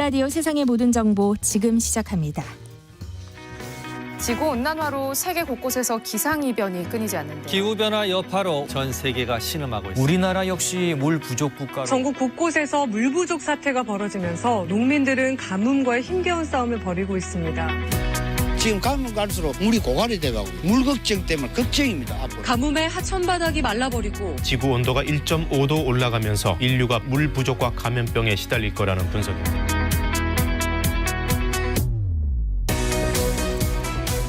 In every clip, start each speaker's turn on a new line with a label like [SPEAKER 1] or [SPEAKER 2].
[SPEAKER 1] 라디오 세상의 모든 정보 지금 시작합니다.
[SPEAKER 2] 지구온난화로 세계 곳곳에서 기상이변이 끊이지 않는데
[SPEAKER 3] 기후변화 여파로 전 세계가 신음하고 있습니다.
[SPEAKER 4] 우리나라 역시 물 부족 국가로
[SPEAKER 5] 전국 곳곳에서 물 부족 사태가 벌어지면서 농민들은 가뭄과의 힘겨운 싸움을 벌이고 있습니다.
[SPEAKER 6] 지금 가면 갈수록 물이 고갈이 돼가고 물 걱정 때문에 걱정입니다. 앞으로.
[SPEAKER 5] 가뭄에 하천 바닥이 말라버리고
[SPEAKER 7] 지구 온도가 1.5도 올라가면서 인류가 물 부족과 감염병에 시달릴 거라는 분석입니다.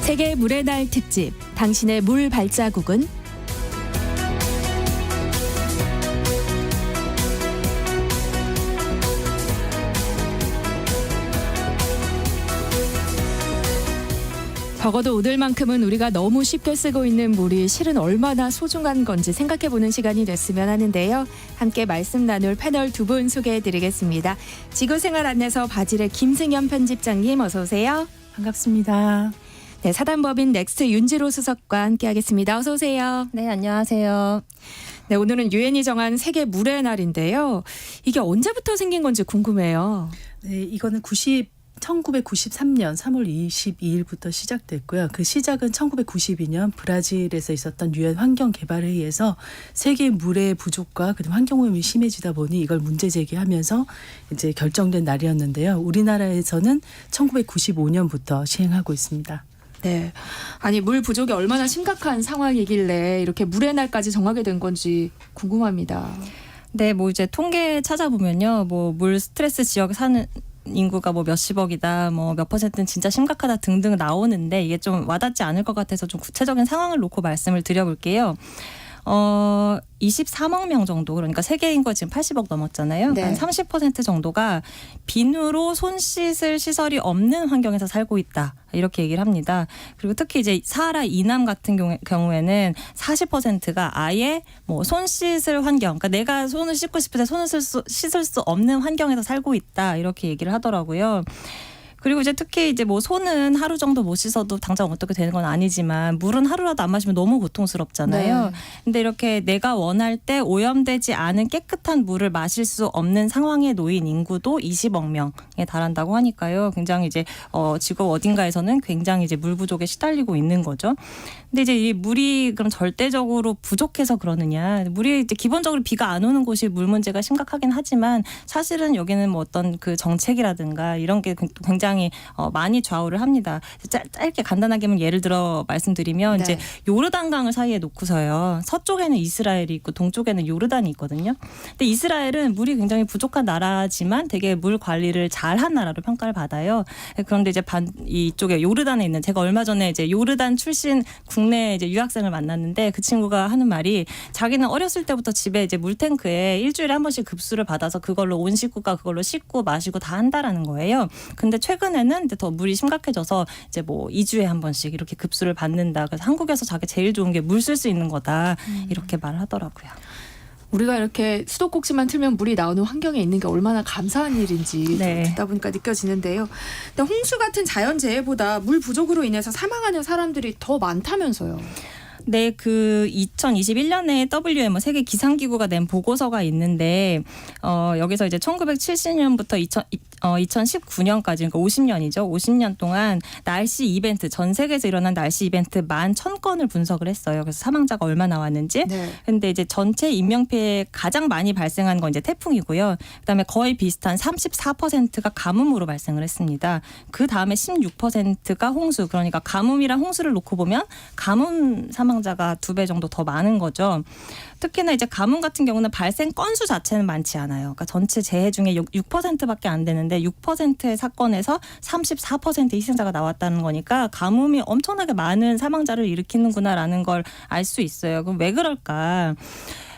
[SPEAKER 1] 세계 물의 날 특집, 당신의 물 발자국은? 적어도 오늘만큼은 우리가 너무 쉽게 쓰고 있는 물이 실은 얼마나 소중한 건지 생각해보는 시간이 됐으면 하는데요. 함께 말씀 나눌 패널 두 분 소개해드리겠습니다. 지구생활 안내서 바질의 김승현 편집장님 어서 오세요.
[SPEAKER 8] 반갑습니다.
[SPEAKER 1] 네, 사단법인 넥스트 윤지로 수석과 함께하겠습니다. 어서 오세요.
[SPEAKER 8] 네, 안녕하세요.
[SPEAKER 1] 네, 오늘은 유엔이 정한 세계 물의 날인데요. 이게 언제부터 생긴 건지 궁금해요.
[SPEAKER 8] 네, 이거는 1993년 3월 22일부터 시작됐고요. 그 시작은 1992년 브라질에서 있었던 유엔 환경개발회의에서 세계 물의 부족과 그다음 환경오염이 심해지다 보니 이걸 문제 제기하면서 이제 결정된 날이었는데요. 우리나라에서는 1995년부터 시행하고 있습니다.
[SPEAKER 1] 네, 아니 물 부족이 얼마나 심각한 상황이길래 이렇게 물의 날까지 정하게 된 건지 궁금합니다.
[SPEAKER 9] 네, 뭐 이제 통계 찾아보면요, 뭐 물 스트레스 지역에 사는 인구가 뭐 몇십억이다, 뭐 몇 퍼센트는 진짜 심각하다 등등 나오는데 이게 좀 와닿지 않을 것 같아서 좀 구체적인 상황을 놓고 말씀을 드려볼게요. 23억 명 정도, 그러니까 세계 인구가 지금 80억 넘었잖아요.
[SPEAKER 1] 네.
[SPEAKER 9] 한 30% 정도가 비누로 손 씻을 시설이 없는 환경에서 살고 있다. 이렇게 얘기를 합니다. 그리고 특히 이제 사하라 이남 같은 경우에는 40%가 아예 뭐 손 씻을 환경, 그러니까 내가 손을 씻고 싶을 때 손을 씻을 수 없는 환경에서 살고 있다. 이렇게 얘기를 하더라고요. 그리고 이제 특히 이제 뭐 손은 하루 정도 못 씻어도 당장 어떻게 되는 건 아니지만 물은 하루라도 안 마시면 너무 고통스럽잖아요.
[SPEAKER 1] 네.
[SPEAKER 9] 근데 이렇게 내가 원할 때 오염되지 않은 깨끗한 물을 마실 수 없는 상황에 놓인 인구도 20억 명에 달한다고 하니까요. 굉장히 이제 지구 어딘가에서는 굉장히 이제 물 부족에 시달리고 있는 거죠. 근데 이제 이 물이 그럼 절대적으로 부족해서 그러느냐? 물이 이제 기본적으로 비가 안 오는 곳이 물 문제가 심각하긴 하지만 사실은 여기는 뭐 어떤 그 정책이라든가 이런 게 굉장히 많이 좌우를 합니다. 짧게 간단하게 예를 들어 말씀드리면
[SPEAKER 1] 네.
[SPEAKER 9] 이제 요르단강을 사이에 놓고서요. 서쪽에는 이스라엘이 있고 동쪽에는 요르단이 있거든요. 근데 이스라엘은 물이 굉장히 부족한 나라지만 되게 물 관리를 잘한 나라로 평가를 받아요. 그런데 이제 이쪽에 요르단에 있는, 제가 얼마 전에 이제 요르단 출신 국내 이제 유학생을 만났는데 그 친구가 하는 말이 자기는 어렸을 때부터 집에 이제 물탱크에 일주일에 한 번씩 급수를 받아서 그걸로 온 식구가 그걸로 씻고 마시고 다 한다라는 거예요. 근데 최근에는 이제 더 물이 심각해져서 이제 뭐 2주에 한 번씩 이렇게 급수를 받는다. 그래서 한국에서 자기 제일 좋은 게 물 쓸 수 있는 거다. 이렇게 말을 하더라고요.
[SPEAKER 1] 우리가 이렇게 수도꼭지만 틀면 물이 나오는 환경에 있는 게 얼마나 감사한 일인지
[SPEAKER 9] 네.
[SPEAKER 1] 듣다 보니까 느껴지는데요. 근데 홍수 같은 자연재해보다 물 부족으로 인해서 사망하는 사람들이 더 많다면서요.
[SPEAKER 9] 네, 그 2021년에 WMO 세계 기상기구가 낸 보고서가 있는데 여기서 이제 1970년부터 2019년까지, 그러니까 50년이죠. 50년 동안 날씨 이벤트, 전 세계에서 일어난 날씨 이벤트 11,000건을 분석을 했어요. 그래서 사망자가 얼마 나왔는지.
[SPEAKER 1] 네.
[SPEAKER 9] 근데 이제 전체 인명피해 가장 많이 발생한 건 이제 태풍이고요. 그다음에 거의 비슷한 34%가 가뭄으로 발생을 했습니다. 그 다음에 16%가 홍수. 그러니까 가뭄이랑 홍수를 놓고 보면 가뭄 사망자가 2배 정도 더 많은 거죠. 특히나 이제 가뭄 같은 경우는 발생 건수 자체는 많지 않아요. 그러니까 전체 재해 중에 6%밖에 안 되는데 6%의 사건에서 34%의 희생자가 나왔다는 거니까 가뭄이 엄청나게 많은 사망자를 일으키는구나라는 걸 알 수 있어요. 그럼 왜 그럴까?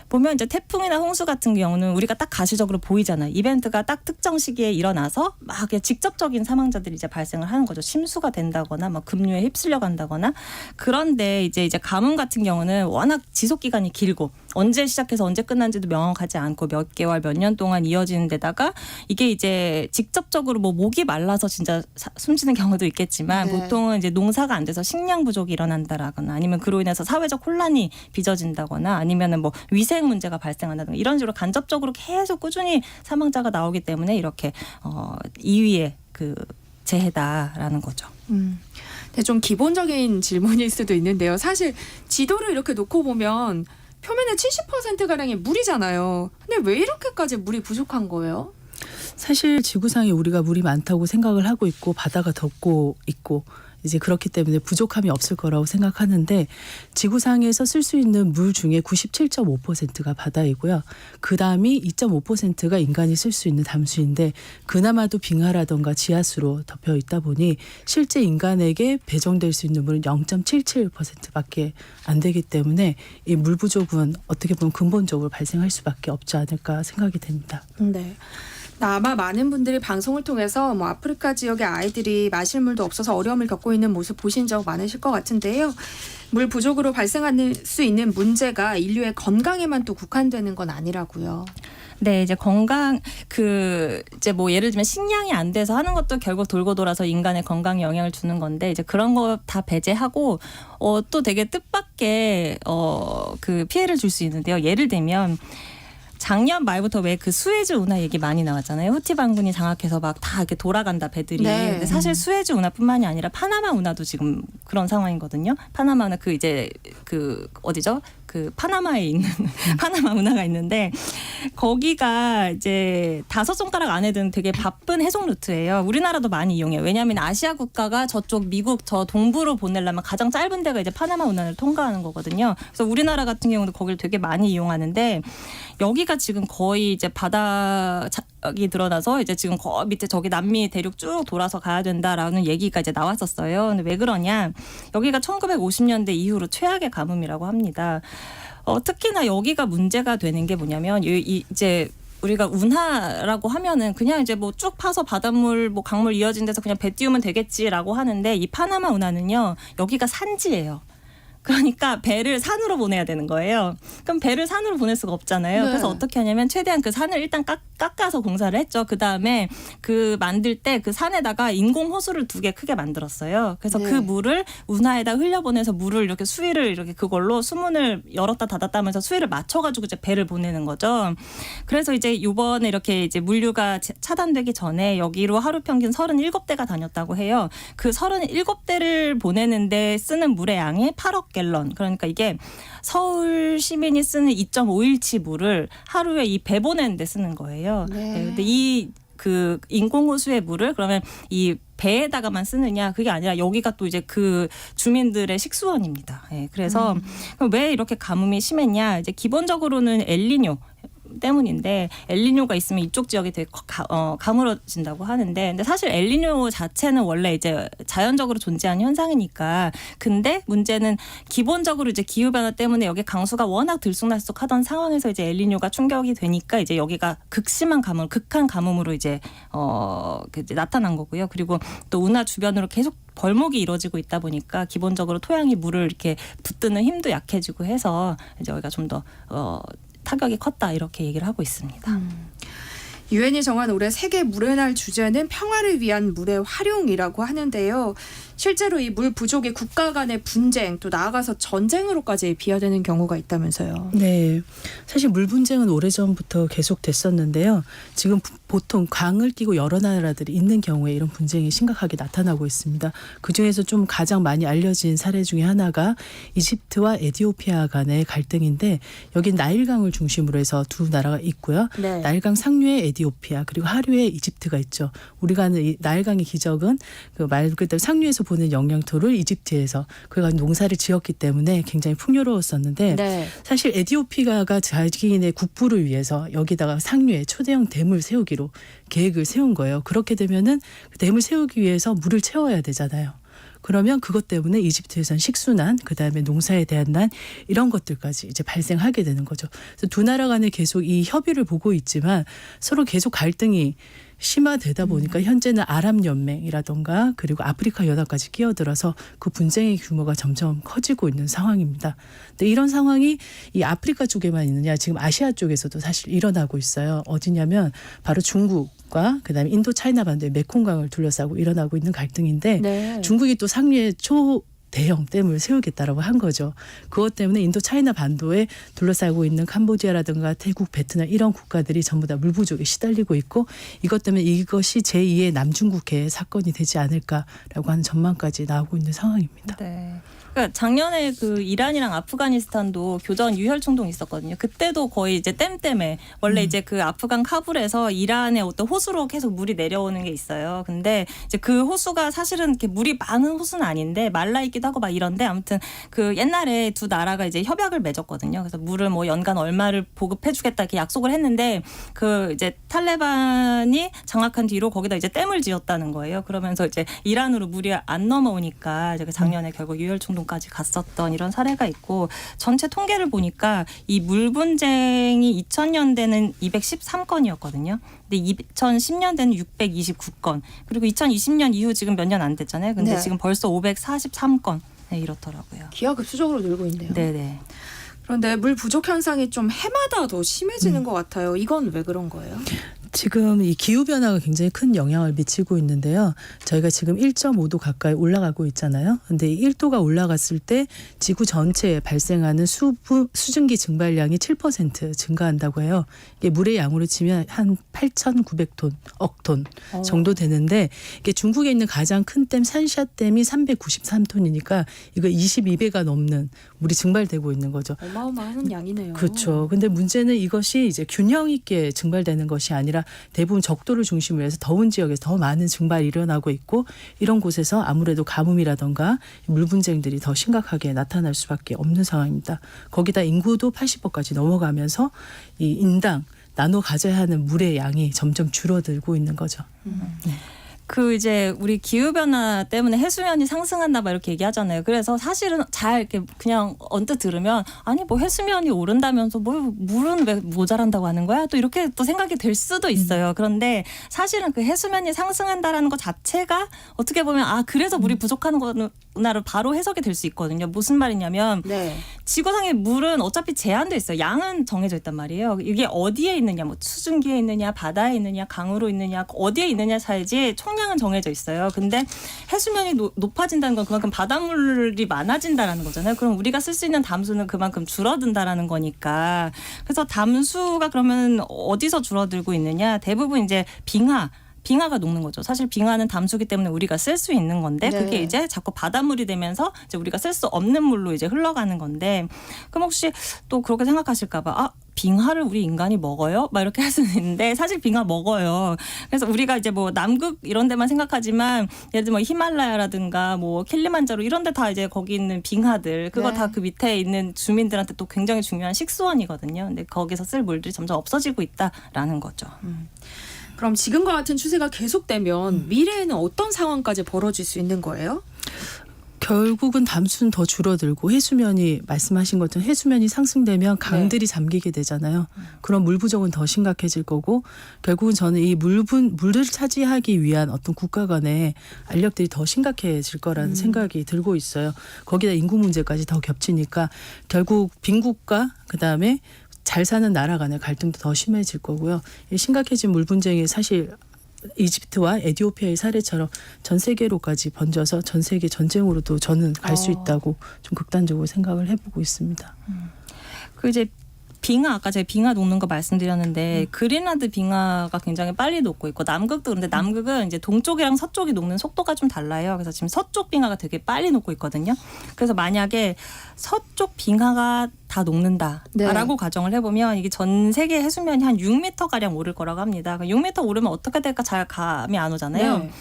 [SPEAKER 9] 보면 이제 태풍이나 홍수 같은 경우는 우리가 딱 가시적으로 보이잖아요. 이벤트가 딱 특정 시기에 일어나서 막 직접적인 사망자들이 이제 발생을 하는 거죠. 심수가 된다거나 막 급류에 휩쓸려 간다거나. 그런데 이제 가뭄 같은 경우는 워낙 지속 기간이 길고 언제 시작해서 언제 끝난지도 명확하지 않고 몇 개월, 몇 년 동안 이어지는 데다가 이게 이제 직접적으로 뭐 목이 말라서 진짜 숨지는 경우도 있겠지만
[SPEAKER 1] 네.
[SPEAKER 9] 보통은 이제 농사가 안 돼서 식량 부족이 일어난다라거나 아니면 그로 인해서 사회적 혼란이 빚어진다거나 아니면은 뭐 위생 전쟁 문제가 발생한다든가 이런 식으로 간접적으로 계속 꾸준히 사망자가 나오기 때문에 이렇게 2위의 그 재해다라는 거죠.
[SPEAKER 1] 근데 좀 기본적인 질문일 수도 있는데요. 사실 지도를 이렇게 놓고 보면 표면의 70%가량이 물이잖아요. 근데 왜 이렇게까지 물이 부족한 거예요?
[SPEAKER 8] 사실 지구상에 우리가 물이 많다고 생각을 하고 있고 바다가 덮고 있고 이제 그렇기 때문에 부족함이 없을 거라고 생각하는데 지구상에서 쓸 수 있는 물 중에 97.5%가 바다이고요. 그 다음이 2.5%가 인간이 쓸 수 있는 담수인데 그나마도 빙하라던가 지하수로 덮여 있다 보니 실제 인간에게 배정될 수 있는 물은 0.77%밖에 안 되기 때문에 이 물 부족은 어떻게 보면 근본적으로 발생할 수밖에 없지 않을까 생각이 됩니다.
[SPEAKER 1] 네. 아마 많은 분들이 방송을 통해서 뭐 아프리카 지역의 아이들이 마실 물도 없어서 어려움을 겪고 있는 모습 보신 적 많으실 것 같은데요. 물 부족으로 발생할 수 있는 문제가 인류의 건강에만 또 국한되는 건 아니라고요.
[SPEAKER 9] 네, 이제 건강 이제 뭐 예를 들면 식량이 안 돼서 하는 것도 결국 돌고 돌아서 인간의 건강에 영향을 주는 건데 이제 그런 거 다 배제하고 또 되게 뜻밖의 그 피해를 줄 수 있는데요. 예를 들면 작년 말부터 왜 그 수에즈 운하 얘기 많이 나왔잖아요. 후티 반군이 장악해서 막 다 이렇게 돌아간다 배들이.
[SPEAKER 1] 네.
[SPEAKER 9] 근데 사실 수에즈 운하뿐만이 아니라 파나마 운하도 지금 그런 상황이거든요. 파나마 운하 어디죠? 그 파나마에 있는 파나마 운하가 있는데 거기가 이제 5손가락 안에 드는 되게 바쁜 해송 루트예요. 우리나라도 많이 이용해요. 왜냐하면 아시아 국가가 저쪽 미국 저 동부로 보내려면 가장 짧은 데가 이제 파나마 운하를 통과하는 거거든요. 그래서 우리나라 같은 경우도 거기를 되게 많이 이용하는데 여기가 지금 거의 이제 바닥이 드러나서 이제 지금 거 밑에 저기 남미 대륙 쭉 돌아서 가야 된다라는 얘기가 이제 나왔었어요. 근데 왜 그러냐? 여기가 1950년대 이후로 최악의 가뭄이라고 합니다. 특히나 여기가 문제가 되는 게 뭐냐면 이제 우리가 운하라고 하면은 그냥 이제 뭐 쭉 파서 바닷물 뭐 강물 이어진 데서 그냥 배 띄우면 되겠지라고 하는데 이 파나마 운하는요 여기가 산지예요. 그러니까 배를 산으로 보내야 되는 거예요. 그럼 배를 산으로 보낼 수가 없잖아요.
[SPEAKER 1] 네.
[SPEAKER 9] 그래서 어떻게 하냐면 최대한 그 산을 일단 깎아서 공사를 했죠. 그 다음에 그 만들 때 그 산에다가 인공 호수를 2개 크게 만들었어요. 그래서
[SPEAKER 1] 네.
[SPEAKER 9] 그 물을 운하에다 흘려보내서 물을 이렇게 수위를 이렇게 그걸로 수문을 열었다 닫았다 하면서 수위를 맞춰가지고 이제 배를 보내는 거죠. 그래서 이제 이번에 이렇게 이제 물류가 차단되기 전에 여기로 하루 평균 37대가 다녔다고 해요. 그 37대를 보내는데 쓰는 물의 양이 8억 갤런. 그러니까 이게 서울 시민이 쓰는 2.5일치 물을 하루에 이 배 보내는 데 쓰는 거예요.
[SPEAKER 1] 네.
[SPEAKER 9] 근데 그 인공호수의 물을 그러면 이 배에다가만 쓰느냐 그게 아니라 여기가 또 이제 그 주민들의 식수원입니다. 예, 그래서 왜 이렇게 가뭄이 심했냐? 이제 기본적으로는 엘니뇨 때문인데 엘니뇨가 있으면 이쪽 지역이 되게 가물어진다고 하는데 근데 사실 엘니뇨 자체는 원래 이제 자연적으로 존재하는 현상이니까 근데 문제는 기본적으로 이제 기후 변화 때문에 여기 강수가 워낙 들쑥날쑥하던 상황에서 이제 엘니뇨가 충격이 되니까 이제 여기가 극심한 가뭄, 극한 가뭄으로 이제 나타난 거고요. 그리고 또 운하 주변으로 계속 벌목이 이루어지고 있다 보니까 기본적으로 토양이 물을 이렇게 붙드는 힘도 약해지고 해서 이제 여기가 좀 더 타격이 컸다 이렇게 얘기를 하고 있습니다.
[SPEAKER 1] 유엔이 정한 올해 세계 물의 날 주제는 평화를 위한 물의 활용이라고 하는데요. 실제로 이 물 부족이 국가 간의 분쟁 또 나아가서 전쟁으로까지 비화되는 경우가 있다면서요.
[SPEAKER 8] 네. 사실 물 분쟁은 오래전부터 계속됐었는데요. 지금 보통 강을 끼고 여러 나라들이 있는 경우에 이런 분쟁이 심각하게 나타나고 있습니다. 그중에서 좀 가장 많이 알려진 사례 중에 하나가 이집트와 에티오피아 간의 갈등인데 여기 나일강을 중심으로 해서 두 나라가 있고요.
[SPEAKER 1] 네.
[SPEAKER 8] 나일강 상류에 에티오피아 그리고 하류에 이집트가 있죠. 우리가 아는 이 나일강의 기적은 그 말 그대로 상류에서 보는 영향토를 이집트에서 그가 농사를 지었기 때문에 굉장히 풍요로웠었는데
[SPEAKER 1] 네.
[SPEAKER 8] 사실 에티오피아가 자기네 국부를 위해서 여기다가 상류에 초대형 댐을 세우기로 계획을 세운 거예요. 그렇게 되면은 그 댐을 세우기 위해서 물을 채워야 되잖아요. 그러면 그것 때문에 이집트에선 식수난, 그다음에 농사에 대한 난 이런 것들까지 이제 발생하게 되는 거죠. 그래서 두 나라 간에 계속 이 협의를 보고 있지만 서로 계속 갈등이 심화되다 보니까 현재는 아랍연맹이라던가 그리고 아프리카 연합까지 끼어들어서 그 분쟁의 규모가 점점 커지고 있는 상황입니다. 근데 이런 상황이 이 아프리카 쪽에만 있느냐 지금 아시아 쪽에서도 사실 일어나고 있어요. 어디냐면 바로 중국과 그다음에 인도 차이나 반도의 메콩강을 둘러싸고 일어나고 있는 갈등인데
[SPEAKER 1] 네.
[SPEAKER 8] 중국이 또 상류에 대형 댐을 세우겠다라고 한 거죠. 그것 때문에 인도 차이나 반도에 둘러싸고 있는 캄보디아라든가 태국, 베트남 이런 국가들이 전부 다 물 부족에 시달리고 있고 이것 때문에 이것이 제2의 남중국해 사건이 되지 않을까라고 하는 전망까지 나오고 있는 상황입니다.
[SPEAKER 9] 네. 그러니까 작년에 그 이란이랑 아프가니스탄도 교전 유혈 충동이 있었거든요. 그때도 거의 이제 댐 때문에 원래 이제 그 아프간 카불에서 이란의 어떤 호수로 계속 물이 내려오는 게 있어요. 근데 이제 그 호수가 사실은 이렇게 물이 많은 호수는 아닌데 말라 있기도 하고 막 이런데 아무튼 그 옛날에 두 나라가 이제 협약을 맺었거든요. 그래서 물을 뭐 연간 얼마를 보급해주겠다 이렇게 약속을 했는데 그 이제 탈레반이 장악한 뒤로 거기다 이제 댐을 지었다는 거예요. 그러면서 이제 이란으로 물이 안 넘어오니까 이제 작년에 결국 유혈 충동 까지 갔었던 이런 사례가 있고 전체 통계를 보니까 이 물 분쟁이 2000년대는 213건이었거든요. 근데 2010년대는 629건 그리고 2020년 이후 지금 몇 년 안 됐잖아요. 근데
[SPEAKER 1] 네.
[SPEAKER 9] 지금 벌써 543건 네, 이렇더라고요.
[SPEAKER 1] 기하급수적으로 늘고 있네요.
[SPEAKER 9] 네네.
[SPEAKER 1] 그런데 물 부족 현상이 좀 해마다 더 심해지는 것 같아요. 이건 왜 그런 거예요?
[SPEAKER 8] 지금 이 기후변화가 굉장히 큰 영향을 미치고 있는데요. 저희가 지금 1.5도 가까이 올라가고 있잖아요. 근데 이 1도가 올라갔을 때 지구 전체에 발생하는 수증기 증발량이 7% 증가한다고 해요. 이게 물의 양으로 치면 한 8,900톤, 억톤 정도 되는데 이게 중국에 있는 가장 큰 댐 산샤댐이 393톤이니까 이거 22배가 넘는 물이 증발되고 있는 거죠.
[SPEAKER 1] 어마어마한 양이네요.
[SPEAKER 8] 그렇죠. 근데 문제는 이것이 이제 균형 있게 증발되는 것이 아니라 대부분 적도를 중심으로 해서 더운 지역에서 더 많은 증발이 일어나고 있고 이런 곳에서 아무래도 가뭄이라던가 물 분쟁들이 더 심각하게 나타날 수밖에 없는 상황입니다. 거기다 인구도 80%까지 넘어가면서 이 인당 나눠 가져야 하는 물의 양이 점점 줄어들고 있는 거죠.
[SPEAKER 9] 그 이제 우리 기후 변화 때문에 해수면이 상승한다 막 이렇게 얘기하잖아요. 그래서 사실은 잘 이렇게 그냥 언뜻 들으면 아니 뭐 해수면이 오른다면서 뭐 물은 왜 모자란다고 하는 거야? 또 이렇게 또 생각이 될 수도 있어요. 그런데 사실은 그 해수면이 상승한다라는 것 자체가 어떻게 보면 아 그래서 물이 부족한 거나를 바로 해석이 될 수 있거든요. 무슨 말이냐면
[SPEAKER 1] 네.
[SPEAKER 9] 지구상의 물은 어차피 제한돼 있어요. 양은 정해져 있단 말이에요. 이게 어디에 있느냐, 뭐 수증기에 있느냐, 바다에 있느냐, 강으로 있느냐, 어디에 있느냐 차이지 총량은 정해져 있어요. 근데 해수면이 높아진다는 건 그만큼 바닷물이 많아진다라는 거잖아요. 그럼 우리가 쓸 수 있는 담수는 그만큼 줄어든다라는 거니까. 그래서 담수가 그러면 어디서 줄어들고 있느냐? 대부분 이제 빙하가 녹는 거죠. 사실 빙하는 담수기 때문에 우리가 쓸 수 있는 건데
[SPEAKER 1] 네.
[SPEAKER 9] 그게 이제 자꾸 바닷물이 되면서 이제 우리가 쓸 수 없는 물로 이제 흘러가는 건데 그럼 혹시 또 그렇게 생각하실까 봐 아, 빙하를 우리 인간이 먹어요? 막 이렇게 할 수는 있는데 사실 빙하 먹어요. 그래서 우리가 이제 뭐 남극 이런 데만 생각하지만 예를 들면 뭐 히말라야라든가 뭐 킬리만자로 이런 데 다 이제 거기 있는 빙하들 그거
[SPEAKER 1] 네.
[SPEAKER 9] 다 그 밑에 있는 주민들한테 또 굉장히 중요한 식수원이거든요. 근데 거기서 쓸 물들이 점점 없어지고 있다라는 거죠.
[SPEAKER 1] 그럼 지금과 같은 추세가 계속되면 미래에는 어떤 상황까지 벌어질 수 있는 거예요?
[SPEAKER 8] 결국은 담수는 더 줄어들고 해수면이 말씀하신 것처럼 해수면이 상승되면 강들이 잠기게 되잖아요. 그럼 물 부족은 더 심각해질 거고 결국은 저는 이 물을 차지하기 위한 어떤 국가 간의 알력들이 더 심각해질 거라는 생각이 들고 있어요. 거기다 인구 문제까지 더 겹치니까 결국 빈국가 그다음에 잘 사는 나라 간의 갈등도 더 심해질 거고요. 이 심각해진 물 분쟁이 사실 이집트와 에티오피아의 사례처럼 전 세계로까지 번져서 전 세계 전쟁으로도 저는 갈 수 있다고 좀 극단적으로 생각을 해보고 있습니다.
[SPEAKER 9] 그 이제 빙하 아까 제가 빙하 녹는 거 말씀드렸는데 그린란드 빙하가 굉장히 빨리 녹고 있고 남극도 그런데 남극은 이제 동쪽이랑 서쪽이 녹는 속도가 좀 달라요. 그래서 지금 서쪽 빙하가 되게 빨리 녹고 있거든요. 그래서 만약에 서쪽 빙하가 다 녹는다라고 가정을 해보면 이게 전 세계 해수면이 한 6m 가량 오를 거라고 합니다. 6m 오르면 어떻게 될까 잘 감이 안 오잖아요.
[SPEAKER 1] 네.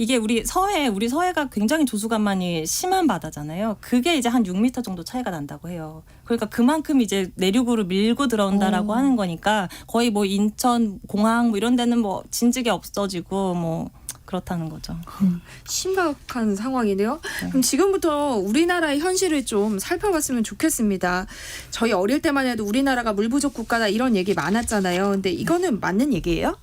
[SPEAKER 9] 이게 우리 서해가 굉장히 조수간만이 심한 바다잖아요. 그게 이제 한 6m 정도 차이가 난다고 해요. 그러니까 그만큼 이제 내륙으로 밀고 들어온다라고 하는 거니까 거의 뭐 인천, 공항 뭐 이런 데는 뭐 진즉에 없어지고 뭐 그렇다는 거죠.
[SPEAKER 1] 심각한 상황이네요. 그럼 지금부터 우리나라의 현실을 좀 살펴봤으면 좋겠습니다. 저희 어릴 때만 해도 우리나라가 물 부족 국가다 이런 얘기 많았잖아요. 근데 이거는 맞는 얘기예요?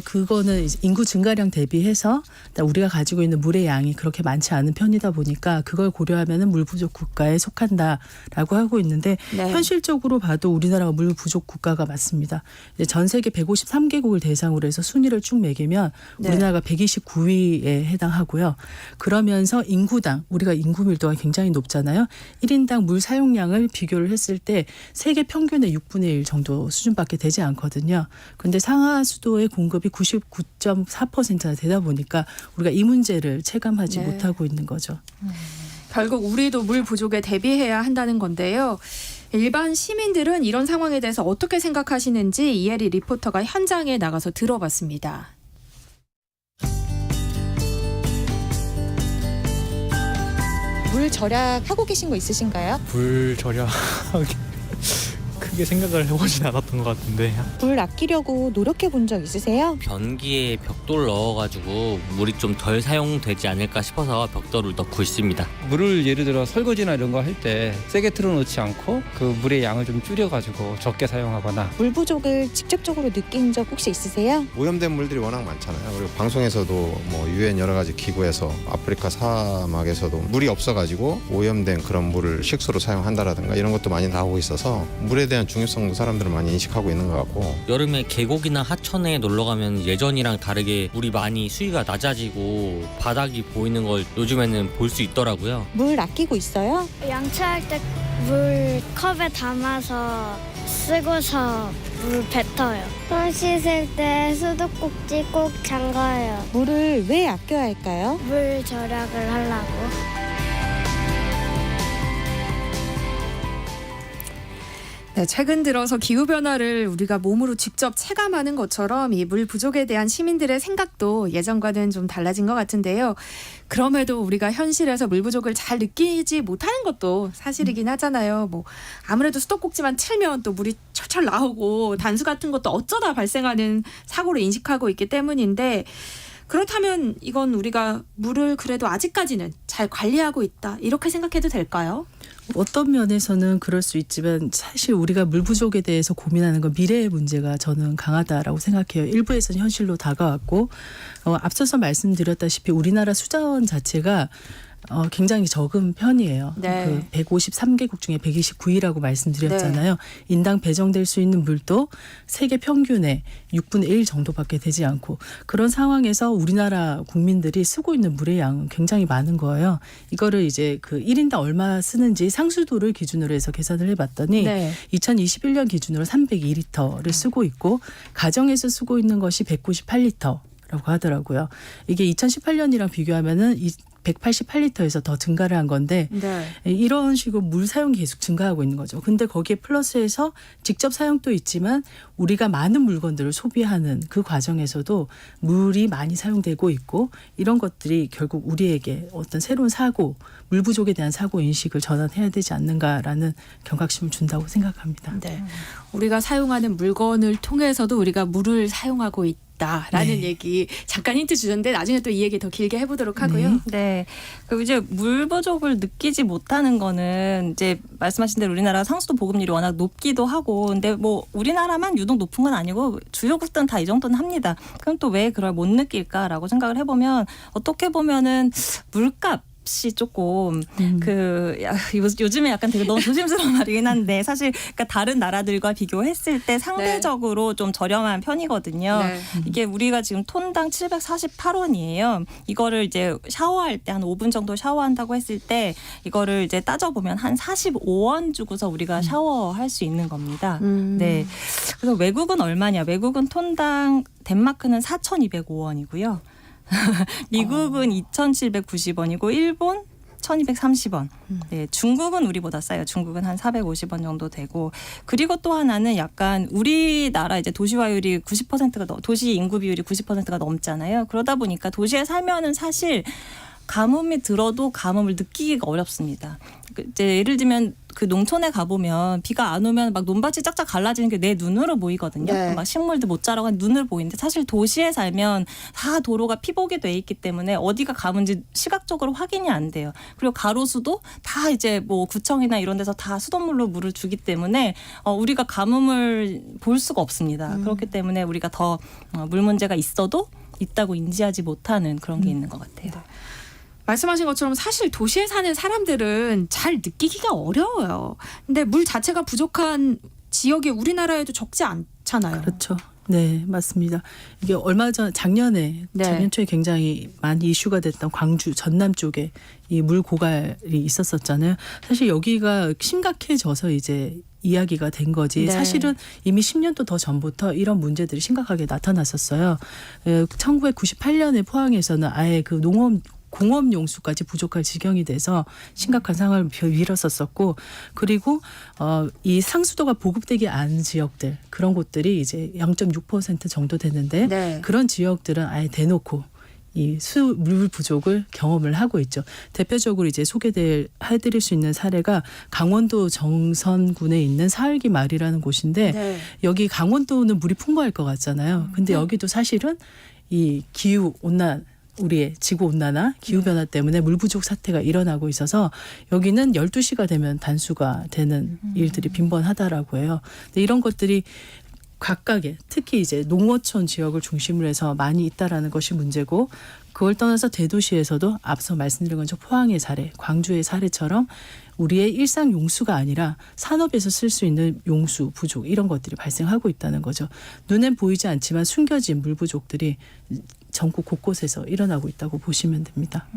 [SPEAKER 8] 그거는 이제 인구 증가량 대비해서 우리가 가지고 있는 물의 양이 그렇게 많지 않은 편이다 보니까 그걸 고려하면은 물 부족 국가에 속한다라고 하고 있는데
[SPEAKER 1] 네.
[SPEAKER 8] 현실적으로 봐도 우리나라가 물 부족 국가가 맞습니다. 이제 전 세계 153개국을 대상으로 해서 순위를 쭉 매기면
[SPEAKER 1] 네.
[SPEAKER 8] 우리나라가 129위에 해당하고요. 그러면서 인구당 우리가 인구 밀도가 굉장히 높잖아요. 1인당 물 사용량을 비교를 했을 때 세계 평균의 6분의 1 정도 수준밖에 되지 않거든요. 그런데 상하 수도의 공급이 99.4%나 되다 보니까 우리가 이 문제를 체감하지
[SPEAKER 1] 네.
[SPEAKER 8] 못하고 있는 거죠.
[SPEAKER 1] 결국 우리도 물 부족에 대비해야 한다는 건데요. 일반 시민들은 이런 상황에 대해서 어떻게 생각하시는지 이혜리 리포터가 현장에 나가서 들어봤습니다.
[SPEAKER 10] 물 절약하고 계신 거 있으신가요?
[SPEAKER 11] 불 절약 크게 생각을 해보진 않았던 것 같은데
[SPEAKER 10] 물 아끼려고 노력해 본 적 있으세요?
[SPEAKER 12] 변기에 벽돌 넣어가지고 물이 좀 덜 사용되지 않을까 싶어서 벽돌을 넣고 있습니다.
[SPEAKER 13] 물을 예를 들어 설거지나 이런 거 할 때 세게 틀어놓지 않고 그 물의 양을 좀 줄여가지고 적게 사용하거나.
[SPEAKER 10] 물 부족을 직접적으로 느낀 적 혹시 있으세요?
[SPEAKER 14] 오염된 물들이 워낙 많잖아요. 그리고 방송에서도 뭐 UN 여러 가지 기구에서 아프리카 사막에서도 물이 없어가지고 오염된 그런 물을 식수로 사용한다라든가 이런 것도 많이 나오고 있어서 물에 대한 중요성도 사람들은 많이 인식하고 있는 것 같고.
[SPEAKER 12] 여름에 계곡이나 하천에 놀러 가면 예전이랑 다르게 물이 많이 수위가 낮아지고 바닥이 보이는 걸 요즘에는 볼 수 있더라고요.
[SPEAKER 10] 물 아끼고 있어요?
[SPEAKER 15] 양치할 때 물 컵에 담아서 쓰고서 물 뱉어요. 손 씻을 때 수도꼭지 꼭 잠가요.
[SPEAKER 10] 물을 왜 아껴야 할까요?
[SPEAKER 15] 물 절약을 하려고.
[SPEAKER 1] 네, 최근 들어서 기후변화를 우리가 몸으로 직접 체감하는 것처럼 이 물 부족에 대한 시민들의 생각도 예전과는 좀 달라진 것 같은데요. 그럼에도 우리가 현실에서 물 부족을 잘 느끼지 못하는 것도 사실이긴 하잖아요. 뭐 아무래도 수도꼭지만 틀면 또 물이 철철 나오고 단수 같은 것도 어쩌다 발생하는 사고로 인식하고 있기 때문인데, 그렇다면 이건 우리가 물을 그래도 아직까지는 잘 관리하고 있다, 이렇게 생각해도 될까요?
[SPEAKER 8] 어떤 면에서는 그럴 수 있지만 사실 우리가 물 부족에 대해서 고민하는 건 미래의 문제가 저는 강하다라고 생각해요. 일부에서는 현실로 다가왔고 앞서서 말씀드렸다시피 우리나라 수자원 자체가 굉장히 적은 편이에요.
[SPEAKER 1] 네.
[SPEAKER 8] 그 153개국 중에 129위라고 말씀드렸잖아요. 네. 인당 배정될 수 있는 물도 세계 평균의 6분의 1 정도밖에 되지 않고, 그런 상황에서 우리나라 국민들이 쓰고 있는 물의 양은 굉장히 많은 거예요. 이거를 이제 그 1인당 얼마 쓰는지 상수도를 기준으로 해서 계산을 해봤더니 네. 2021년 기준으로 302리터를 쓰고 있고 가정에서 쓰고 있는 것이 198리터. 라고 하더라고요. 이게 2018년이랑 비교하면은 188리터에서 더 증가를 한 건데 네. 이런 식으로 물 사용이 계속 증가하고 있는 거죠. 근데 거기에 플러스해서 직접 사용도 있지만 우리가 많은 물건들을 소비하는 그 과정에서도 물이 많이 사용되고 있고, 이런 것들이 결국 우리에게 어떤 새로운 사고, 물 부족에 대한 사고 인식을 전환해야 되지 않는가라는 경각심을 준다고 생각합니다.
[SPEAKER 1] 네. 우리가 사용하는 물건을 통해서도 우리가 물을 사용하고 있다라는 네. 얘기 잠깐 힌트 주셨는데 나중에 또 이 얘기 더 길게 해보도록 하고요.
[SPEAKER 9] 네. 그리고 이제 물 부족을 느끼지 못하는 거는 이제 말씀하신 대로 우리나라 상수도 보급률이 워낙 높기도 하고, 근데 뭐 우리나라만 유독 높은 건 아니고 주요국들은 다 이 정도는 합니다. 그럼 또 왜 그걸 못 느낄까라고 생각을 해보면, 어떻게 보면은 물값 이 조금 요즘에 약간 되게 너무 조심스러운 말이긴 한데 사실 그러니까 다른 나라들과 비교했을 때 상대적으로 네. 좀 저렴한 편이거든요. 네. 이게 우리가 지금 톤당 748원이에요. 이거를 이제 샤워할 때 한 5분 정도 샤워한다고 했을 때 이거를 이제 따져보면 한 45원 주고서 우리가 샤워할 수 있는 겁니다. 네. 그래서 외국은 얼마냐? 외국은 톤당 덴마크는 4,205원이고요. 미국은 2,790원이고 일본 1,230원. 네, 중국은 우리보다 싸요. 중국은 한 450원 정도 되고, 그리고 또 하나는 약간 우리나라 이제 도시화율이 90%가 도시 인구 비율이 90%가 넘잖아요. 그러다 보니까 도시에 살면은 사실 가뭄이 들어도 가뭄을 느끼기가 어렵습니다. 이제 예를 들면 그 농촌에 가보면 비가 안 오면 막 논밭이 쫙쫙 갈라지는 게 내 눈으로 보이거든요.
[SPEAKER 1] 네.
[SPEAKER 9] 막 식물도 못 자라고 눈으로 보이는데 사실 도시에 살면 다 도로가 피복이 돼 있기 때문에 어디가 가문지 시각적으로 확인이 안 돼요. 그리고 가로수도 다 이제 뭐 구청이나 이런 데서 다 수돗물로 물을 주기 때문에 우리가 가뭄을 볼 수가 없습니다. 그렇기 때문에 우리가 더 물 문제가 있어도 있다고 인지하지 못하는 그런 게 있는 것 같아요.
[SPEAKER 1] 네. 말씀하신 것처럼 사실 도시에 사는 사람들은 잘 느끼기가 어려워요. 근데 물 자체가 부족한 지역이 우리나라에도 적지 않잖아요.
[SPEAKER 8] 그렇죠. 네, 맞습니다. 이게 얼마 전 작년 초에 굉장히 많이 이슈가 됐던 광주 전남 쪽에 이 물 고갈이 있었었잖아요. 사실 여기가 심각해져서 이제 이야기가 된 거지.
[SPEAKER 1] 네.
[SPEAKER 8] 사실은 이미 10년도 더 전부터 이런 문제들이 심각하게 나타났었어요. 1998년에 포항에서는 아예 그 공업 용수까지 부족할 지경이 돼서 심각한 상황을 밀었었고, 그리고 이 상수도가 보급되지 않은 지역들, 그런 곳들이 이제 0.6% 정도 되는데
[SPEAKER 1] 네.
[SPEAKER 8] 그런 지역들은 아예 대놓고 이 물 부족을 경험을 하고 있죠. 대표적으로 이제 해드릴 수 있는 사례가 강원도 정선군에 있는 사흘기 마을이라는 곳인데
[SPEAKER 1] 네.
[SPEAKER 8] 여기 강원도는 물이 풍부할 것 같잖아요. 근데 여기도 사실은 이 기후 온난, 우리의 지구 온난화, 기후 변화 때문에 물 부족 사태가 일어나고 있어서 여기는 12시가 되면 단수가 되는 일들이 빈번하다라고 해요. 근데 이런 것들이 각각의, 특히 이제 농어촌 지역을 중심으로 해서 많이 있다라는 것이 문제고, 그걸 떠나서 대도시에서도 앞서 말씀드린 것처럼 포항의 사례, 광주의 사례처럼 우리의 일상 용수가 아니라 산업에서 쓸 수 있는 용수 부족, 이런 것들이 발생하고 있다는 거죠. 눈엔 보이지 않지만 숨겨진 물 부족들이 전국 곳곳에서 일어나고 있다고 보시면 됩니다.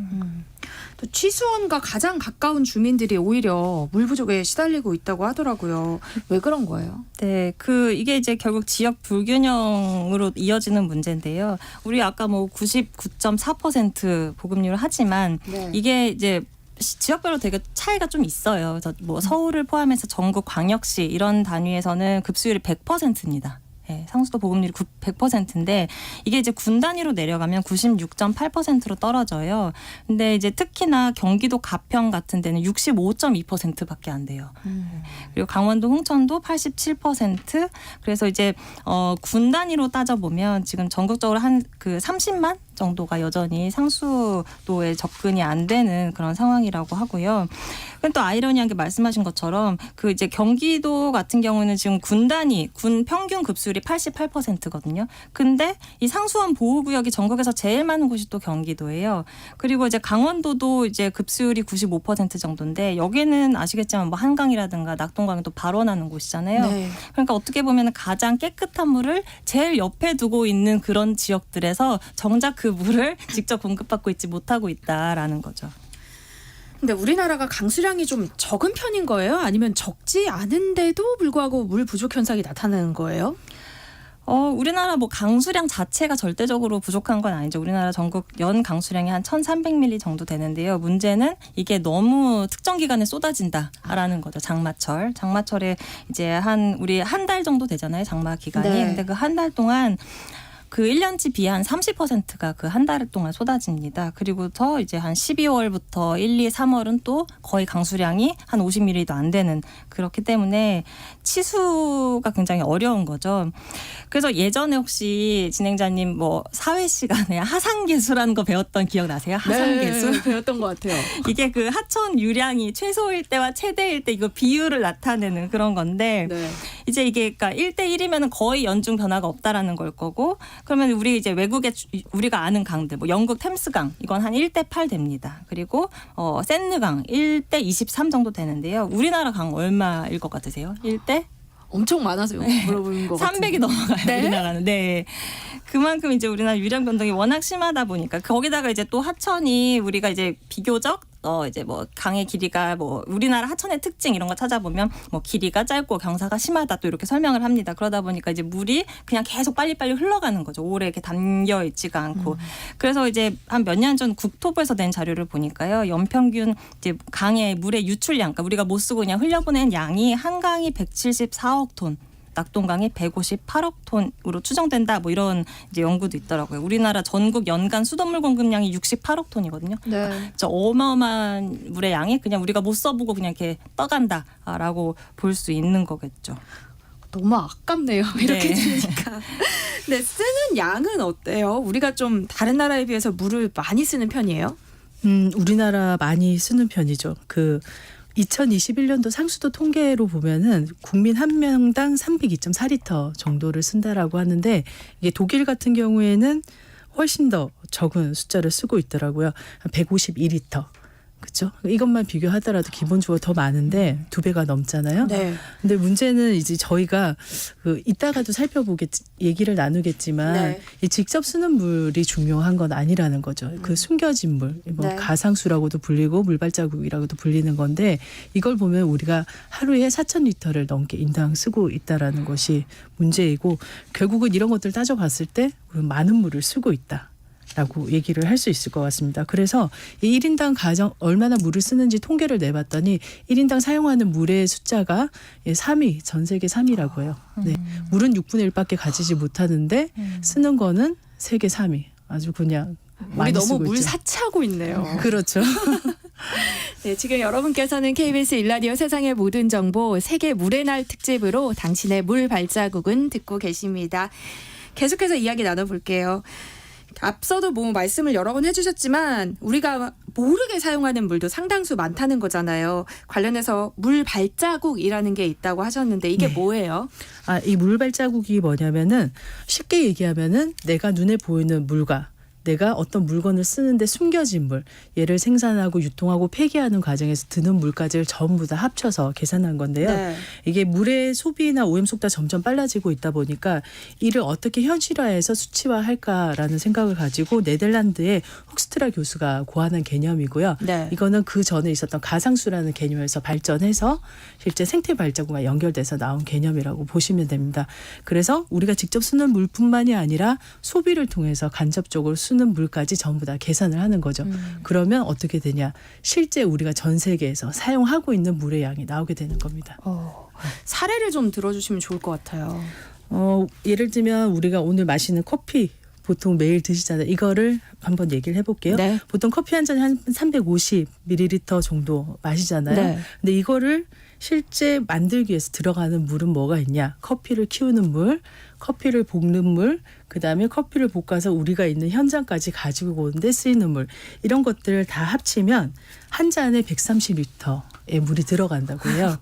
[SPEAKER 1] 또 취수원과 가장 가까운 주민들이 오히려 물 부족에 시달리고 있다고 하더라고요. 왜 그런 거예요?
[SPEAKER 9] 네, 이게 이제 결국 지역 불균형으로 이어지는 문제인데요. 우리 아까 뭐 99.4% 보급률을 하지만
[SPEAKER 1] 네.
[SPEAKER 9] 이게 이제 지역별로 되게 차이가 좀 있어요. 그래서 뭐 서울을 포함해서 전국 광역시 이런 단위에서는 급수율이 100%입니다. 네, 상수도 보급률이 100%인데 이게 이제 군 단위로 내려가면 96.8%로 떨어져요. 근데 이제 특히나 경기도 가평 같은 데는 65.2%밖에 안 돼요. 그리고 강원도 홍천도 87%. 그래서 이제 군 단위로 따져보면 지금 전국적으로 한 그 30만 정도가 여전히 상수도에 접근이 안 되는 그런 상황이라고 하고요. 근데 또 아이러니한 게 말씀하신 것처럼 그 이제 경기도 같은 경우는 지금 군 평균 급수율이 88%거든요. 근데 이 상수원 보호구역이 전국에서 제일 많은 곳이 또 경기도예요. 그리고 이제 강원도도 이제 급수율이 95% 정도인데 여기는 아시겠지만 뭐 한강이라든가 낙동강이 또 발원하는 곳이잖아요.
[SPEAKER 1] 네.
[SPEAKER 9] 그러니까 어떻게 보면 가장 깨끗한 물을 제일 옆에 두고 있는 그런 지역들에서 정작 그 물을 직접 공급받고 있지 못하고 있다라는 거죠.
[SPEAKER 1] 근데 우리나라가 강수량이 좀 적은 편인 거예요? 아니면 적지 않은데도 불구하고 물 부족 현상이 나타나는 거예요?
[SPEAKER 9] 우리나라 뭐 강수량 자체가 절대적으로 부족한 건 아니죠. 우리나라 전국 연 강수량이 한 1,300ml 정도 되는데요. 문제는 이게 너무 특정 기간에 쏟아진다라는 거죠. 장마철에 이제 우리 한 달 정도 되잖아요. 장마 기간이.
[SPEAKER 1] 네.
[SPEAKER 9] 근데 그 한 달 동안 그 1년치 비의 한 30%가 그 한 달 동안 쏟아집니다. 그리고 더 이제 한 12월부터 1, 2, 3월은 또 거의 강수량이 한 50ml도 안 되는, 그렇기 때문에 치수가 굉장히 어려운 거죠. 그래서 예전에 혹시 진행자님 뭐 사회 시간에 하상계수라는 거 배웠던 기억 나세요? 하상계수?
[SPEAKER 1] 네, 배웠던 것 같아요.
[SPEAKER 9] 이게 그 하천 유량이 최소일 때와 최대일 때 이거 비율을 나타내는 그런 건데
[SPEAKER 1] 네.
[SPEAKER 9] 이제 이게 그러니까 1대1이면 거의 연중 변화가 없다라는 걸 거고, 그러면 우리 이제 외국에 우리가 아는 강들, 뭐 영국 템스강 이건 한 1대8 됩니다. 그리고 샌느강 1대23 정도 되는데요. 우리나라 강 얼마일 것 같으세요? 1대?
[SPEAKER 1] 엄청 많아서요. 물어보는 거
[SPEAKER 9] 300이 넘어가요.
[SPEAKER 1] 네?
[SPEAKER 9] 우리나라는. 네. 그만큼 이제 우리나라 유량 변동이 워낙 심하다 보니까 거기다가 이제 또 하천이 우리가 이제 비교적 이제 뭐 강의 길이가 뭐 우리나라 하천의 특징 이런 거 찾아보면 뭐 길이가 짧고 경사가 심하다 또 이렇게 설명을 합니다. 그러다 보니까 이제 물이 그냥 계속 빨리빨리 흘러가는 거죠. 오래 이렇게 담겨 있지가 않고. 그래서 이제 한 몇 년 전 국토부에서 낸 자료를 보니까요. 연평균 이제 강의 물의 유출량, 그러니까 우리가 못 쓰고 그냥 흘려보낸 양이 한강이 174억 톤. 낙동강이 158억 톤으로 추정된다. 뭐 이런 이제 연구도 있더라고요. 우리나라 전국 연간 수돗물 공급량이 68억 톤이거든요.
[SPEAKER 2] 네.
[SPEAKER 9] 저 어마어마한 물의 양이 그냥 우리가 못 써보고 그냥 이렇게 떠간다라고 볼 수 있는 거겠죠.
[SPEAKER 1] 너무 아깝네요. 이렇게
[SPEAKER 9] 네.
[SPEAKER 1] 되니까. 네, 쓰는 양은 어때요? 우리가 좀 다른 나라에 비해서 물을 많이 쓰는 편이에요?
[SPEAKER 8] 우리나라 많이 쓰는 편이죠. 2021년도 상수도 통계로 보면은 국민 한 명당 302.4리터 정도를 쓴다라고 하는데 이게 독일 같은 경우에는 훨씬 더 적은 숫자를 쓰고 있더라고요. 152리터. 그렇죠? 이것만 비교하더라도 기본적으로 더 많은데 2배가 넘잖아요.
[SPEAKER 1] 네.
[SPEAKER 8] 근데 문제는 이제 저희가 이따가도 얘기를 나누겠지만
[SPEAKER 1] 네.
[SPEAKER 8] 이 직접 쓰는 물이 중요한 건 아니라는 거죠. 그 숨겨진 물, 뭐
[SPEAKER 1] 네.
[SPEAKER 8] 가상수라고도 불리고 물발자국이라고도 불리는 건데 이걸 보면 우리가 하루에 4,000리터를 넘게 인당 쓰고 있다라는 것이 문제이고 결국은 이런 것들 따져봤을 때 많은 물을 쓰고 있다. 라고 얘기를 할 수 있을 것 같습니다. 그래서 이 1인당 가정 얼마나 물을 쓰는지 통계를 내봤더니 1인당 사용하는 물의 숫자가 3위, 전 세계 3위라고 해요. 네. 물은 6분의 1밖에 가지지 못하는데 쓰는 거는 세계 3위. 아주 그냥
[SPEAKER 1] 우리
[SPEAKER 8] 많이
[SPEAKER 1] 너무
[SPEAKER 8] 쓰고
[SPEAKER 1] 물
[SPEAKER 8] 있죠.
[SPEAKER 1] 사치하고 있네요.
[SPEAKER 8] 그렇죠.
[SPEAKER 1] 네, 지금 여러분께서는 KBS 일라디오 세상의 모든 정보 세계 물의 날 특집으로 당신의 물 발자국은 듣고 계십니다. 계속해서 이야기 나눠볼게요. 앞서도 뭐 말씀을 여러 번 해주셨지만 우리가 모르게 사용하는 물도 상당수 많다는 거잖아요. 관련해서 물 발자국이라는 게 있다고 하셨는데 이게
[SPEAKER 8] 네.
[SPEAKER 1] 뭐예요?
[SPEAKER 8] 이 물 발자국이 뭐냐면은 쉽게 얘기하면은 내가 눈에 보이는 물과 내가 어떤 물건을 쓰는데 숨겨진 물, 얘를 생산하고 유통하고 폐기하는 과정에서 드는 물까지를 전부 다 합쳐서 계산한 건데요.
[SPEAKER 1] 네.
[SPEAKER 8] 이게 물의 소비나 오염 속도가 점점 빨라지고 있다 보니까 이를 어떻게 현실화해서 수치화할까라는 생각을 가지고 네덜란드의 훅스트라 교수가 고안한 개념이고요.
[SPEAKER 1] 네.
[SPEAKER 8] 이거는 그 전에 있었던 가상수라는 개념에서 발전해서 실제 생태 발자국과 연결돼서 나온 개념이라고 보시면 됩니다. 그래서 우리가 직접 쓰는 물뿐만이 아니라 소비를 통해서 간접적으로 쓰는 물까지 전부 다 계산을 하는 거죠. 그러면 어떻게 되냐? 실제 우리가 전 세계에서 사용하고 있는 물의 양이 나오게 되는 겁니다.
[SPEAKER 1] 사례를 좀 들어주시면 좋을 것 같아요.
[SPEAKER 8] 예를 들면 우리가 오늘 마시는 커피 보통 매일 드시잖아요. 이거를 한번 얘기를 해볼게요.
[SPEAKER 1] 네.
[SPEAKER 8] 보통 커피 한 잔에 한 350ml 정도 마시잖아요.
[SPEAKER 1] 네.
[SPEAKER 8] 근데 이거를 실제 만들기 위해서 들어가는 물은 뭐가 있냐? 커피를 키우는 물, 커피를 볶는 물, 그다음에 커피를 볶아서 우리가 있는 현장까지 가지고 오는데 쓰이는 물. 이런 것들을 다 합치면 한 잔에 130리터의 물이 들어간다고 해요.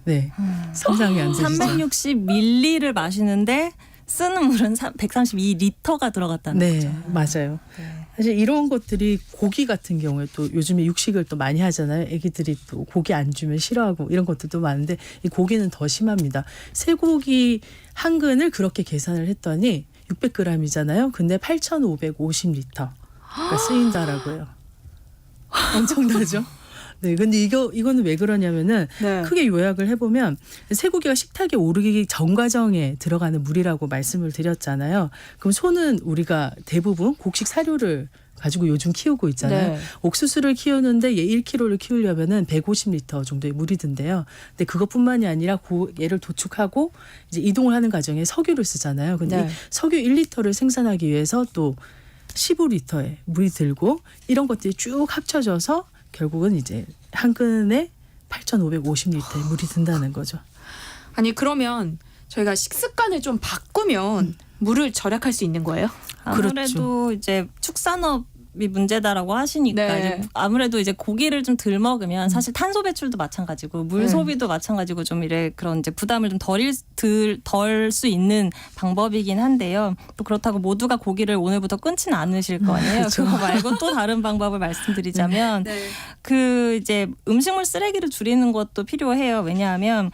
[SPEAKER 8] 네. 상상이 안 되시죠?
[SPEAKER 9] 360ml를 마시는데 쓰는 물은 132리터가 들어갔다는
[SPEAKER 8] 네,
[SPEAKER 9] 거죠.
[SPEAKER 8] 맞아요.
[SPEAKER 9] 네.
[SPEAKER 8] 사실 이런 것들이 고기 같은 경우에 또 요즘에 육식을 또 많이 하잖아요. 애기들이 또 고기 안 주면 싫어하고 이런 것들도 많은데 이 고기는 더 심합니다. 쇠고기 한 근을 그렇게 계산을 했더니 600g이잖아요. 근데 8,550리터가 쓰인다라고 해요. 엄청나죠? 네, 근데 이거는 왜 그러냐면은
[SPEAKER 1] 네.
[SPEAKER 8] 크게 요약을 해보면 쇠고기가 식탁에 오르기 전 과정에 들어가는 물이라고 말씀을 드렸잖아요. 그럼 소는 우리가 대부분 곡식 사료를 가지고 요즘 키우고 있잖아요.
[SPEAKER 1] 네.
[SPEAKER 8] 옥수수를 키우는데 얘 1kg를 키우려면은 150리터 정도의 물이 든대요. 근데 그것뿐만이 아니라 얘를 도축하고 이제 이동을 하는 과정에 석유를 쓰잖아요. 근데
[SPEAKER 1] 네.
[SPEAKER 8] 이 석유 1리터를 생산하기 위해서 또 15리터의 물이 들고 이런 것들이 쭉 합쳐져서 결국은 이제 한 근에 8,550리터의 물이 든다는 거죠.
[SPEAKER 1] 아니 그러면 저희가 식습관을 좀 바꾸면 물을 절약할 수 있는 거예요?
[SPEAKER 9] 아무래도
[SPEAKER 8] 그렇죠.
[SPEAKER 9] 이제 축산업이 문제다라고 하시니까
[SPEAKER 1] 네.
[SPEAKER 9] 이제 아무래도 이제 고기를 좀 덜 먹으면 사실 탄소 배출도 마찬가지고 물 소비도 마찬가지고 좀 그런 이제 부담을 좀 덜 수 있는 방법이긴 한데요. 또 그렇다고 모두가 고기를 오늘부터 끊지는 않으실 거 아니에요.
[SPEAKER 8] 그렇죠.
[SPEAKER 9] 그거 말고 또 다른 방법을 말씀드리자면
[SPEAKER 1] 네.
[SPEAKER 9] 그 이제 음식물 쓰레기를 줄이는 것도 필요해요. 왜냐하면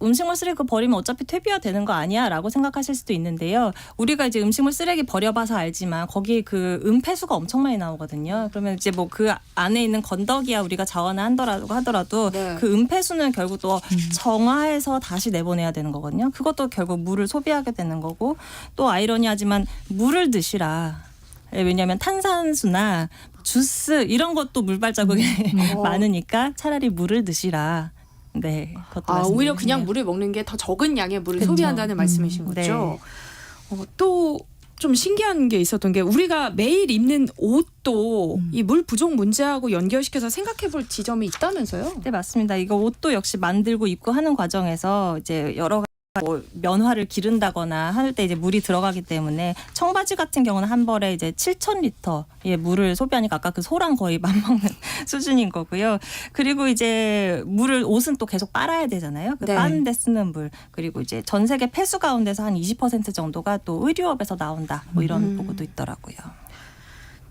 [SPEAKER 9] 음식물 쓰레기 그거 버리면 어차피 퇴비화 되는 거 아니야라고 생각하실 수도 있는데요. 우리가 이제 음식물 쓰레기 버려봐서 알지만 거기 그 은폐수가 엄청 많이 나오거든요. 그러면 이제 뭐 그 안에 있는 건더기야 우리가 자원을 하더라도
[SPEAKER 1] 네.
[SPEAKER 9] 그 은폐수는 결국 또 정화해서 다시 내보내야 되는 거거든요. 그것도 결국 물을 소비하게 되는 거고 또 아이러니하지만 물을 드시라. 왜냐하면 탄산수나 주스 이런 것도 물 발자국이 많으니까 차라리 물을 드시라. 네, 그것도
[SPEAKER 1] 아, 오히려
[SPEAKER 9] 말씀드리네요.
[SPEAKER 1] 그냥 물을 먹는 게 더 적은 양의 물을
[SPEAKER 9] 그쵸.
[SPEAKER 1] 소비한다는 말씀이신
[SPEAKER 9] 네.
[SPEAKER 1] 거죠. 또 좀 신기한 게 있었던 게 우리가 매일 입는 옷도 이 물 부족 문제하고 연결시켜서 생각해 볼 지점이 있다면서요?
[SPEAKER 9] 네, 맞습니다. 이거 옷도 역시 만들고 입고 하는 과정에서 이제 여러 가지 뭐 면화를 기른다거나 할 때 이제 물이 들어가기 때문에 청바지 같은 경우는 한 벌에 이제 7,000리터의 물을 소비하니까 아까 그 소랑 거의 맞먹는 수준인 거고요. 그리고 이제 물을 옷은 또 계속 빨아야 되잖아요. 그
[SPEAKER 1] 네.
[SPEAKER 9] 빠는데 쓰는 물. 그리고 이제 전 세계 폐수 가운데서 한 20% 정도가 또 의류업에서 나온다. 뭐 이런 보고도 있더라고요.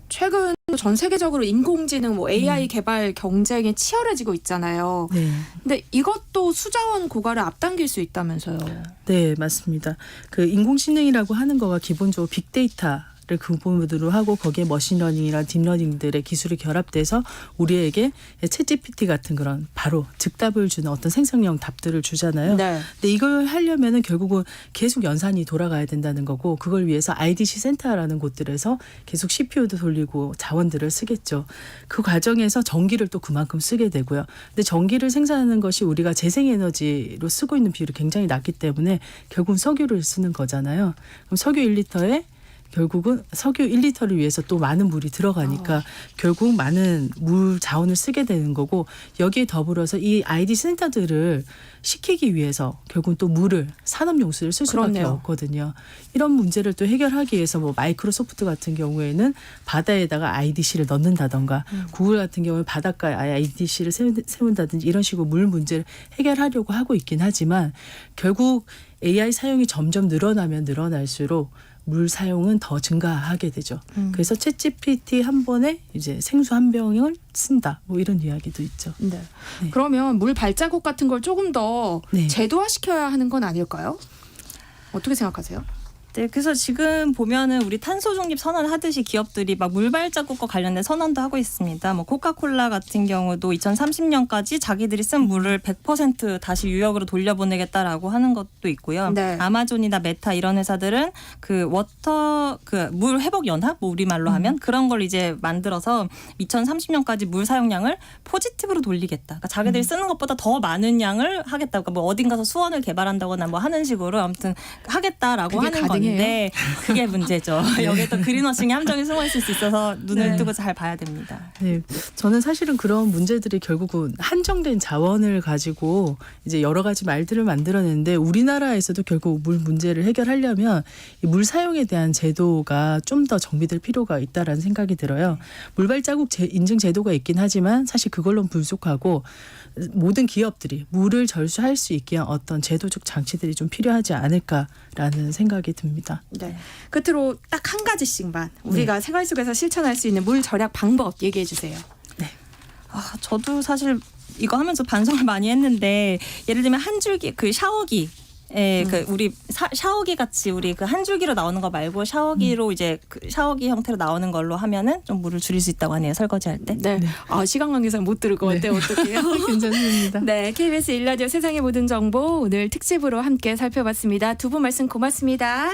[SPEAKER 1] 최근 전 세계적으로 인공지능 뭐 AI 개발 경쟁이 치열해지고 있잖아요.
[SPEAKER 8] 네.
[SPEAKER 1] 근데 이것도 수자원 고갈을 앞당길 수 있다면서요.
[SPEAKER 8] 네, 맞습니다. 그 인공지능이라고 하는 거가 기본적으로 빅데이터를 근본으로 하고 거기에 머신러닝이랑 딥러닝들의 기술이 결합돼서 우리에게 챗GPT 같은 그런 바로 즉답을 주는 어떤 생성형 답들을 주잖아요.
[SPEAKER 1] 네.
[SPEAKER 8] 근데 이걸 하려면은 결국은 계속 연산이 돌아가야 된다는 거고 그걸 위해서 IDC 센터라는 곳들에서 계속 CPU도 돌리고 자원들을 쓰겠죠. 그 과정에서 전기를 또 그만큼 쓰게 되고요. 근데 전기를 생산하는 것이 우리가 재생에너지로 쓰고 있는 비율이 굉장히 낮기 때문에 결국 석유를 쓰는 거잖아요. 그럼 석유 1리터에 결국은 석유 1리터를 위해서 또 많은 물이 들어가니까 결국 많은 물 자원을 쓰게 되는 거고 여기에 더불어서 이 ID 센터들을 시키기 위해서 결국은 또 물을 산업용수를 쓸 수밖에
[SPEAKER 1] 그렇네요.
[SPEAKER 8] 없거든요. 이런 문제를 또 해결하기 위해서 뭐 마이크로소프트 같은 경우에는 바다에다가 IDC를 넣는다던가 구글 같은 경우는 바닷가에 아예 IDC를 세운다든지 이런 식으로 물 문제를 해결하려고 하고 있긴 하지만 결국 AI 사용이 점점 늘어나면 늘어날수록 물 사용은 더 증가하게 되죠. 그래서 챗GPT 한 번에 이제 생수 한 병을 쓴다. 뭐 이런 이야기도 있죠.
[SPEAKER 1] 네. 그러면 물 발자국 같은 걸 조금 더
[SPEAKER 8] 네.
[SPEAKER 1] 제도화시켜야 하는 건 아닐까요? 어떻게 생각하세요?
[SPEAKER 9] 네, 그래서 지금 보면은 우리 탄소 중립 선언 하듯이 기업들이 막 물발자국과 관련된 선언도 하고 있습니다. 뭐 코카콜라 같은 경우도 2030년까지 자기들이 쓴 물을 100% 다시 유역으로 돌려보내겠다라고 하는 것도 있고요.
[SPEAKER 1] 네.
[SPEAKER 9] 아마존이나 메타 이런 회사들은 그 워터 그 물 회복 연합 뭐 우리말로 하면 그런 걸 이제 만들어서 2030년까지 물 사용량을 포지티브로 돌리겠다. 그러니까 자기들이 쓰는 것보다 더 많은 양을 하겠다. 그러니까 뭐 어딘가서 수원을 개발한다거나 뭐 하는 식으로 아무튼 하겠다라고
[SPEAKER 1] 그게
[SPEAKER 9] 하는
[SPEAKER 1] 가능해요?
[SPEAKER 9] 건데 그게 문제죠. 여기에 또 그린워싱의 함정이 숨어 있을 수 있어서 눈을 뜨고 잘 봐야 됩니다.
[SPEAKER 8] 네, 저는 사실은 그런 문제들이 결국은 한정된 자원을 가지고 이제 여러 가지 말들을 만들어내는데 우리나라에서도 결국 물 문제를 해결하려면 이 물 사용에 대한 제도가 좀 더 정비될 필요가 있다라는 생각이 들어요. 물발자국 인증 제도가 있긴 하지만 사실 그걸로는 부족하고 모든 기업들이 물을 절수할 수 있게 한 어떤 제도적 장치들이 좀 필요하지 않을까라는 생각이 듭니다.
[SPEAKER 1] 네. 끝으로 딱 한 가지씩만 우리가 생활 속에서 실천할 수 있는 물 절약 방법 얘기해 주세요.
[SPEAKER 9] 아, 저도 사실 이거 하면서 반성을 많이 했는데 예를 들면 한 줄기 그 샤워기 그 우리 샤워기 같이 우리 그 한 줄기로 나오는 거 말고 샤워기로 이제 그 샤워기 형태로 나오는 걸로 하면은 좀 물을 줄일 수 있다고 하네요. 설거지할 때.
[SPEAKER 1] 네. 아, 시간 관계상 못 들을 것 같아요. 어떡해요?
[SPEAKER 8] 괜찮습니다.
[SPEAKER 1] 네, KBS 1라디오 세상의 모든 정보 오늘 특집으로 함께 살펴봤습니다. 두 분 말씀 고맙습니다.